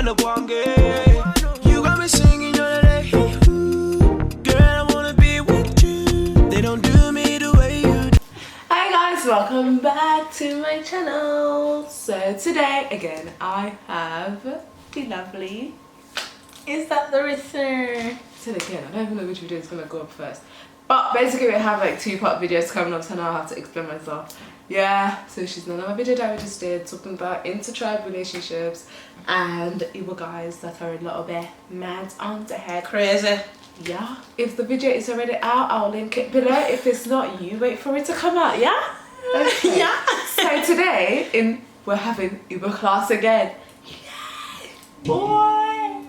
You got me singing all day. Girl, I wanna be with you. They don't do me the way you do. Hi guys, welcome back to my channel. So today again I have the lovely Is That Larissa. So again, I don't even know which video is gonna go up first. But basically we have like 2-part videos coming up, so now I have to explain myself. Yeah, so she's in another video that we just did talking about inter-tribe relationships and Igbo guys that are a little bit mad on the head. Crazy. Yeah. If the video is already out, I'll link it below. If it's not, you wait for it to come out, yeah? Okay. Yeah. So today we're having Igbo class again. Yeah. Boy.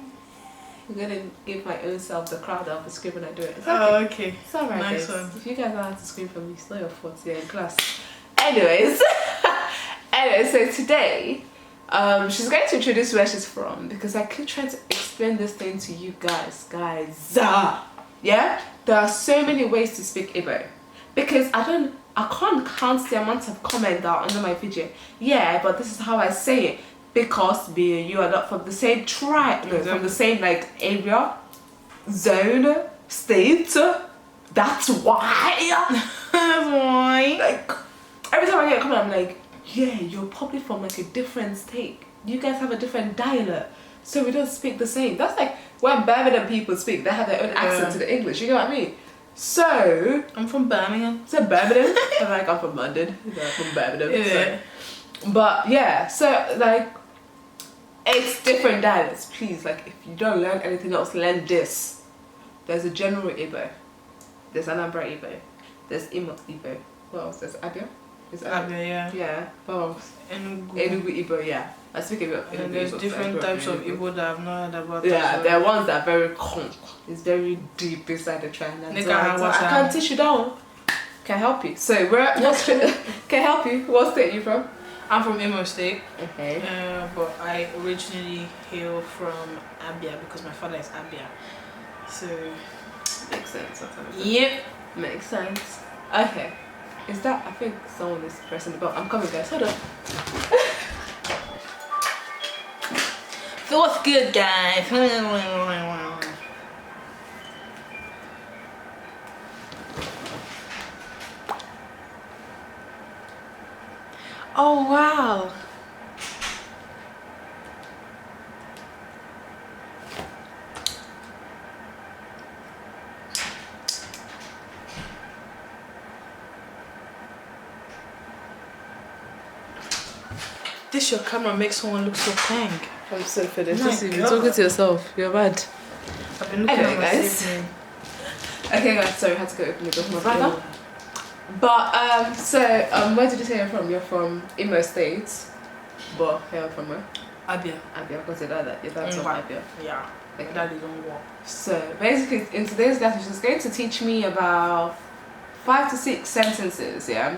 I'm gonna give my own self the crowd out for screaming and do it. It's okay. Oh, okay. It's alright. Nice guys. one. If you guys don't have to scream for me, it's not your fault. You're in class. Anyways. Anyway, so today she's going to introduce where she's from because I keep trying to explain this thing to you guys. Yeah? There are so many ways to speak Igbo because I can't count the amount of comment that are under my video. Yeah, but this is how I say it because me and you are not from the same tribe, no, from the same like area, zone, state. That's why. That's why. Like every time I get a comment, I'm like, yeah, you're probably from like a different state. You guys have a different dialect, so we don't speak the same. That's like when Birmingham people speak, they have their own accent to the English. You know what I mean? So I'm from Birmingham. So Birmingham. I'm like, I'm from London. I'm from Birmingham. Yeah. So. But yeah, so like it's different dialects. Please, like if you don't learn anything else, learn this. There's a general Igbo. There's ANAMBRA Igbo. There's IMO Igbo. What else? There's Abia. Abia, yeah. Yeah. What else? NWERE. Igbo, yeah. I speak a bit of And there's different types of Igbo that I've not heard about. Yeah, there are ones that are very conk. It's very deep inside the tribe. I can't teach you down. Can I help you? So can I help you? What state are you from? I'm from Imo State. Okay. But I originally hail from Abia because my father is Abia. So Makes sense. yep. Makes sense. Okay. Is that, I think someone is pressing the bell. I'm coming guys, hold on. So what's good, guys? Oh wow. This your camera makes someone look so pang. I'm so finished. My You're God. talking to yourself. You're mad. I've been looking Anyway, at guys. myself. Okay guys, sorry, I had to go open the door for my brother. But so where did you say you're from? You're from Imo State. But you're from where? Abia. Abia, because your dad, your dad's from Abia. Yeah. Okay. That is on walk. So basically in today's lesson she's going to teach me about 5 to 6 sentences, yeah?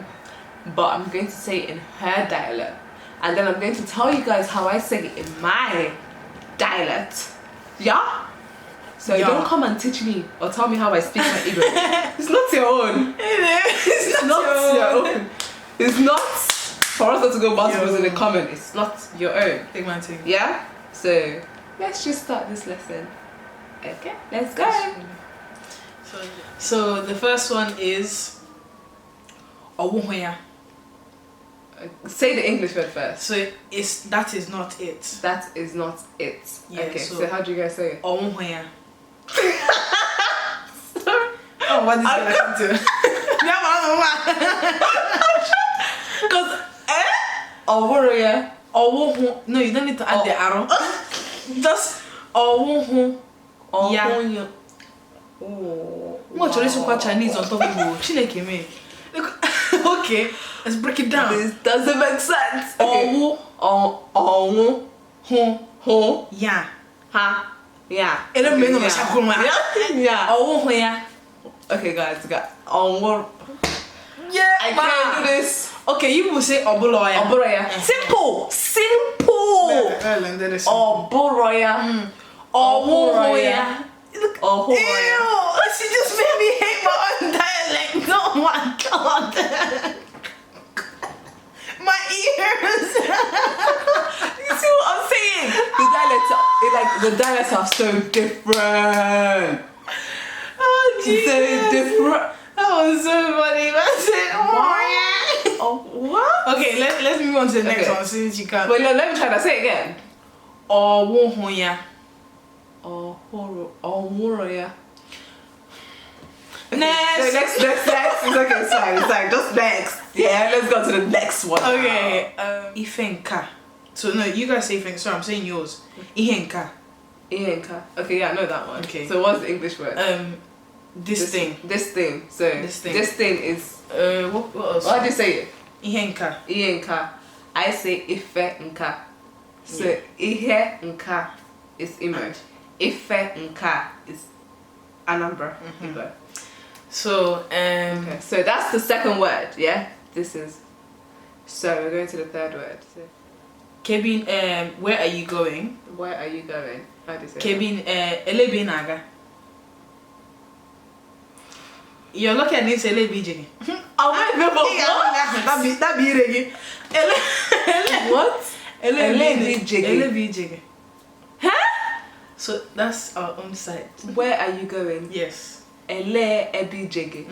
But I'm going to say it in her dialect. And then I'm going to tell you guys how I say it in my dialect. Yeah? So Yeah. don't come and teach me or tell me how I speak my Igbo. It's not your own. It's Not your own. It's not for us not to go basketballs in the comment. It's not your own. Take my thing. Yeah? So let's just start this lesson. Okay, let's go. So the first one is OWUHU. Say the English word first. So that is not it. That is not it. Yeah, okay, so how do you guys say it? OWUHU. Oh, what is that to? Because OWUHU. OWUHU. No, you don't need to add the arrow. Just OWUHU. OWUHU. Oh. What you listen to Chinese on top of you? Chineke me. Okay, let's break it down. This doesn't make sense. OWUHU. Yeah. Ha. Yeah. It don't mean no Yeah. OWUHU. Okay, guys, we got ONYE. Yeah, I can't do this. Okay, you will say Obuloya. Oburoya. Simple. Simple. Oburoya. OWUHU. OWUHU. Ew, she just made me hate my own dialect. Oh my god. My ears. You see what I'm saying? The dialect The dialects are so different. Oh, Jesus. So different. That was so funny. That's it. Oh, what? Okay, let's move on to the next Okay. one since you can't. Wait, no, let me try that. Say it again. OWUHU. OWUHU, yeah. Next. Next. It's okay, it's fine. It's fine. Just next. Yeah, let's go to the next one. Okay. Ifenka. So no, you guys say Ifenka. Sorry, I'm saying yours. Ihenka. Ihenka. Okay, yeah, I know that one. Okay. So what's the English word? This thing. This thing. So This thing. This thing is. What else? How do you say it? Ihenka. Ihenka. I say Ifenka. So Ihenka is IMO. Ifenka is ANAMBRA. Igbo. So Okay, so that's the second word, yeah? This is. So we're going to the third word. So, Kevin, where are you going? where are you going? How do you say Kevin, Elebi Naga. You're lucky I didn't say Elebi Jiggy. Oh, wait, That be Reggie. what? Elebi Jiggy. Elebi Jiggy. Huh? So that's our own site. Where are you going? Yes. Ele Ebi Jiggy.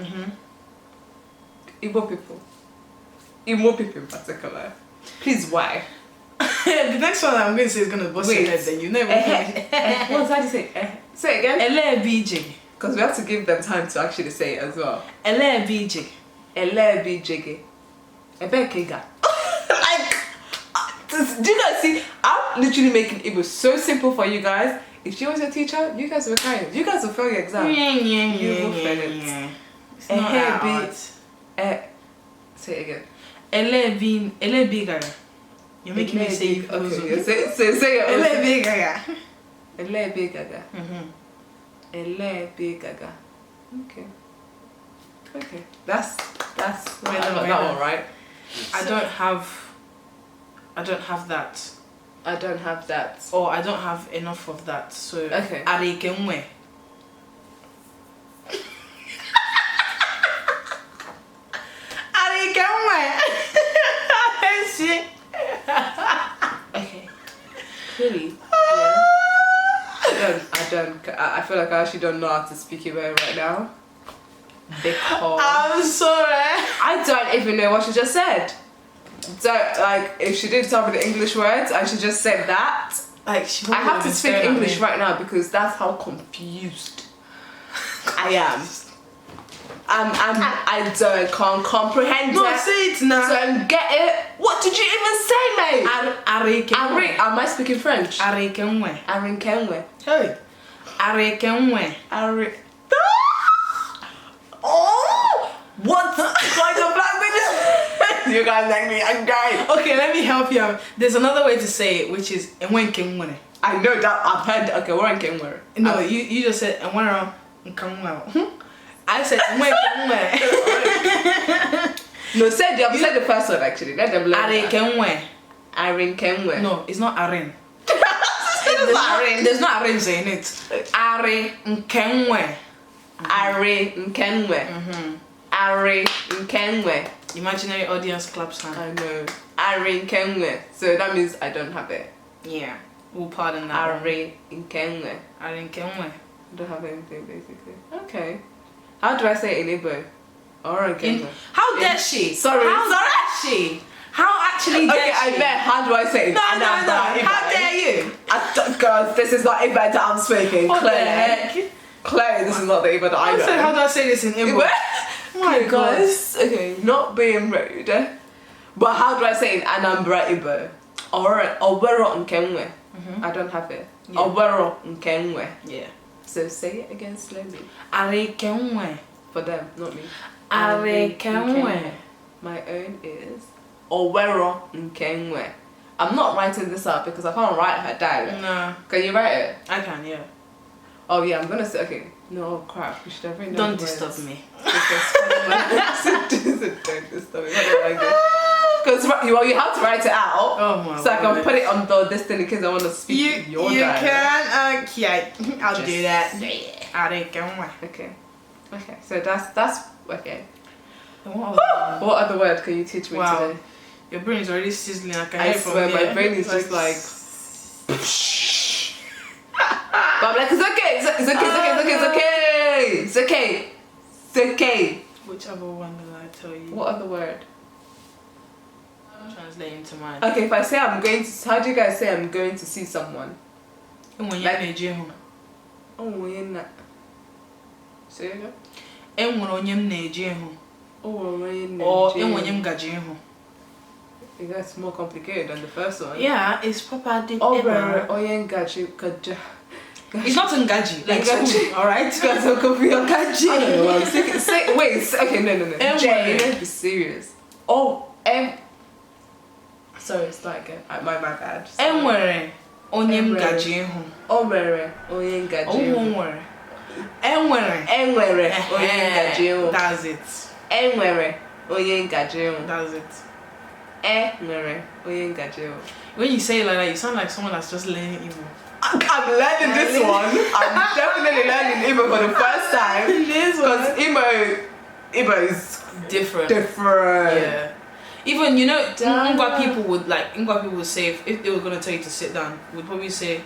Igbo people. Igbo people in particular. Please, why? The next one I'm going to say is going to bust your Wait. head, then you never finish. What's that you say? Say it again. Elebi Jiggy. Because we have to give them time to actually say it as well. Elebi Jiggy. Ele Ebi Jiggy. Ebe Kega. Like, do you guys see? I'm literally making Igbo so simple for you guys. If she was your teacher, you guys were kind. You guys will fail your exam. You will fail it. It's not that hard. Say it again. Elebi Gaga. You're making me say it. Okay, say it. Elebi Gaga. Ele Ebi Gaga. Ele Ebi Gaga. Okay. That's Wait, no, that one, right? I don't have that. I don't have that. Or I don't have enough of that. So Okay. NWERE. Okay. Clearly. Yeah. I feel like I actually don't know how to speak Igbo right now. Because I'm sorry. I don't even know what she just said. Don't, like, if she did tell me the English words, I should just say that. Like I have to speak English right now because that's how confused I am. I can't comprehend No, it. say it now. Don't get it. What did you even say, mate? Am I speaking French? NWERE. Arinkenwe. Hey. NWERE. Oh! What kind of language? You guys make me angry. Okay, let me help you out. There's another way to say it, which is NWERE. I know that. I've heard. Okay, we're in NWERE. No, you just said NWERE. I said NWERE. No, say the first one actually. Let them learn. NWERE. Arinkenwe. No, it's not Aren. Arin. There's no Arens in it. NWERE. Arinkenwe. Arinkenwe. Imaginary audience claps hand. I know. Arinkenwe. So that means I don't have it. Yeah, we'll pardon that. Arinkenwe. Arinkenwe. I don't have anything basically. Okay. How do I say it in Igbo? Arinkenwe. How dare she? Sorry. How dare she? How actually dare Okay, she? I bet. How do I say it? No. Anambra, How Ibai. dare you? Girls, this is not Igbo that I'm speaking. What the Clearly. heck? Clearly, this is not the Igbo that I I know. said, how do I say this in Igbo? My guys, okay, not being rude, but how do I say it in Anambra Igbo? Owero Nkenwe. I don't have it. Yeah. Owero Nkenwe. Yeah. So say it again slowly. Arinkenwe. For them, not me. Arinkenwe. My own is Owero Nkenwe. I'm not writing this up because I can't write her dialect. No. Can you write it? I can, yeah. Oh yeah, I'm gonna say, okay. No, crap, we should have written Don't those disturb words. me. Don't disturb me. Because you have to write it out. Oh my So I can word. put it on this thing in case I want to speak your You dialect. can, okay. I'll Just do that. say it. Arinkenwe. Okay. So that's okay. Wow. What other word can you teach me Wow. today? Your brain is already sizzling. I can I hear it swear from my here. brain is just like I'm like, it's okay, it's okay. Whichever one will I tell you? What other word? Translate into mine. Okay, if I say I'm going to, how do you guys say I'm going to see someone? Like, Oh, you're not. Say it again. Or MMGAJE. That's more complicated than the first one. yeah, it's proper. ONYE. It's not NWERE, like school, alright? Guys, I'm confused. I don't know what I'm saying. Wait, okay, no. Jane, be serious. Sorry, start again. My bad. NWERE. MMGAJE. ONYE. ONYE. NWERE. ONYE. That's it. NWERE. ONYE. That's it. NWERE. ONYE. When you say it like that, you sound like someone that's just learning Igbo. I'm learning this one. I'm definitely learning Igbo for the first time. Because Igbo is different. Yeah. Even, you know, Ngwa people would say, if they were going to tell you to sit down, would probably say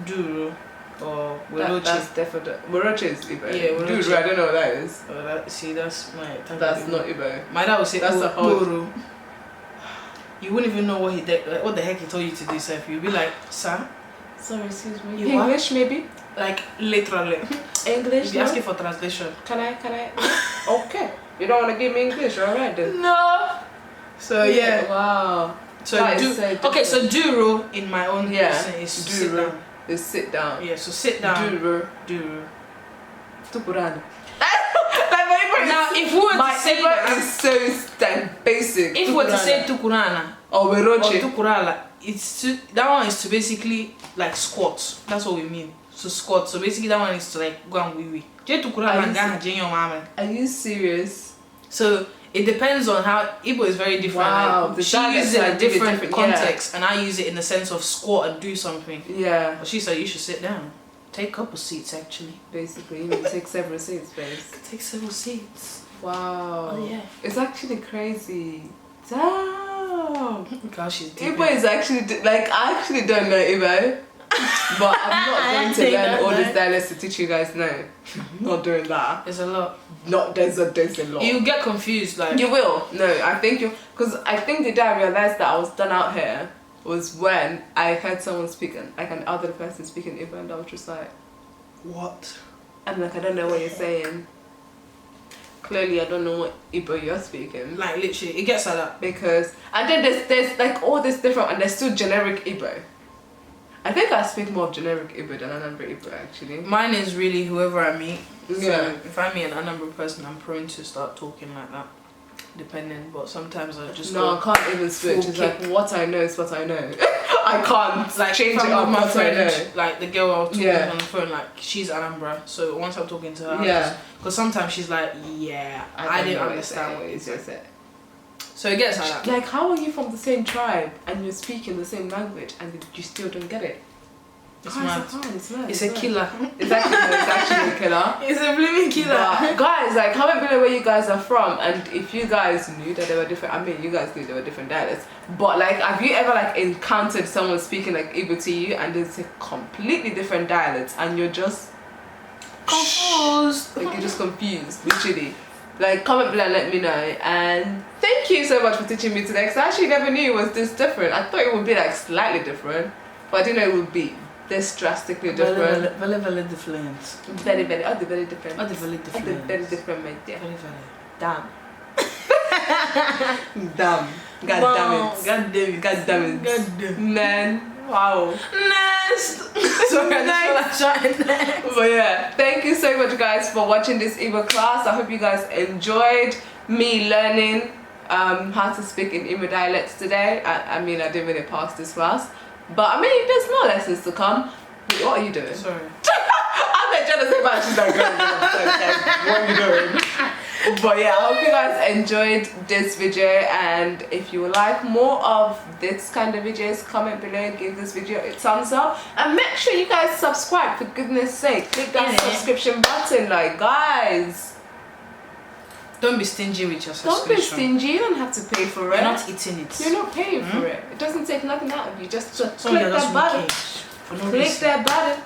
duru or weroche. That's definitely. Weroche is Igbo. Yeah, weroche. Duru, I don't know what that is. See, that's my type. That's not Igbo. My dad would say, that's a whole. Duru. You wouldn't even know what the heck he told you to do, so if you'd be like, sir? Sorry, excuse me. You English, what? maybe? Like, literally. English? You'd be asking for translation. Can I? Okay. You don't want to give me English, alright then. No. So yeah. Wow. So okay, so duru in my own person is sit down. Is sit down. Yeah, so sit down. Duru. Tukurana. Now, if we were to say that, is so basic. If we were to say tukurana or weroche or tukurala, that one is to basically like squat. That's what we mean. So squat. So basically that one is to like go and wee. Are you serious? So it depends on how Igbo is very different. Wow, like, she uses it in a different context, and I use it in the sense of squat and do something. Yeah. But she said you should sit down. Take a couple seats actually. Basically, you need to take several seats, babes. Take several seats. Wow. Oh yeah. It's actually crazy. Damn. Gosh, she's deep. Igbo is actually like I actually don't know Igbo, but I'm not going to learn all these dialects to teach you guys. No, I'm not doing that. There's a lot. There's a lot. You get confused, like you will. No, I think because I think the day I realized that I was done out here was when I heard someone speaking, like an elderly person speaking Igbo, and I was just like, what? I'm like, I don't know what you're saying. Clearly, I don't know what Igbo you're speaking. Like literally, it gets like that. Because and then there's like all this different, and there's still generic Igbo. I think I speak more of generic Igbo than ANAMBRA Igbo actually. Mine is really whoever I meet. So yeah. If I meet an ANAMBRA person, I'm prone to start talking like that. Depending, but sometimes I just I can't even switch. It's like what I know is what I know. I can't like change it up. My friend, like the girl I was talking on the phone, like she's ANAMBRA. So once I'm talking to her, because sometimes she's like, I didn't understand what you said. So it gets like that. Like, how are you from the same tribe and you're speaking the same language and you still don't get it? It's mad. It's a killer. It's actually a killer. It's a blooming killer. But guys, like, comment below where you guys are from, and if you guys knew that they were different. I mean, you guys knew they were different dialects. But like, have you ever like encountered someone speaking like Igbo to you, and it's a completely different dialect, and you're just confused? Like you're just confused, literally. Like, comment below and let me know. And thank you so much for teaching me today, because I actually never knew it was this different. I thought it would be like slightly different, but I didn't know it would be this drastically different. Very different. Very different. Very different, my dear. Very. Damn. Damn. God damn it. Man. Wow. Next. But yeah, thank you so much guys for watching this Igbo class. I hope you guys enjoyed me learning how to speak in Igbo dialects today. I mean, I didn't really pass this class, but I mean, there's more lessons to come. Wait, what are you doing? Sorry. I'm like trying to say about she's like, what are you doing? But yeah, I hope you guys enjoyed this video, and if you would like more of this kind of videos, comment below and give this video a thumbs up, and make sure you guys subscribe, for goodness sake. Click that subscription button, like, guys. Don't be stingy with your subscription. Don't be stingy, you don't have to pay for it. You're not eating it. You're not paying for it. It doesn't take nothing out of you. Just click that button. Click that button.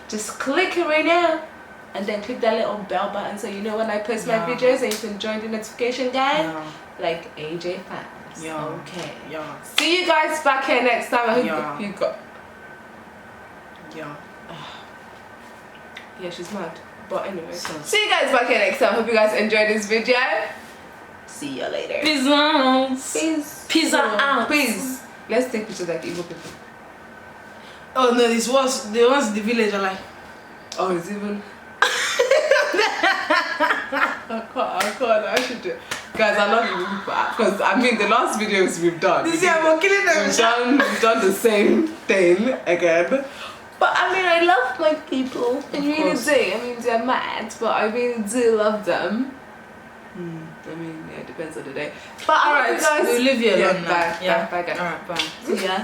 just click it right now. And then click that little bell button so you know when I post my videos and you can join the notification gang. Like AJ fans. Okay. See you guys back here next time. I hope you got. Yeah, she's mad. But anyway. See you guys back here next time. Hope you guys enjoyed this video. See you later. Peace out. Peace out. Peace. Let's take pictures like Igbo people. Oh no, the ones in the village are like. Oh, it's even. I can't. I should do. Guys, I'm not even because I mean the last videos we've done. This year I'm killing them. We've done the same thing again. But I mean, I love my people. I really do. I mean, they're mad, but I really do love them. I mean, yeah, it depends on the day. But alright, guys, we'll leave you alone. Bye, guys. Alright, bye. See ya.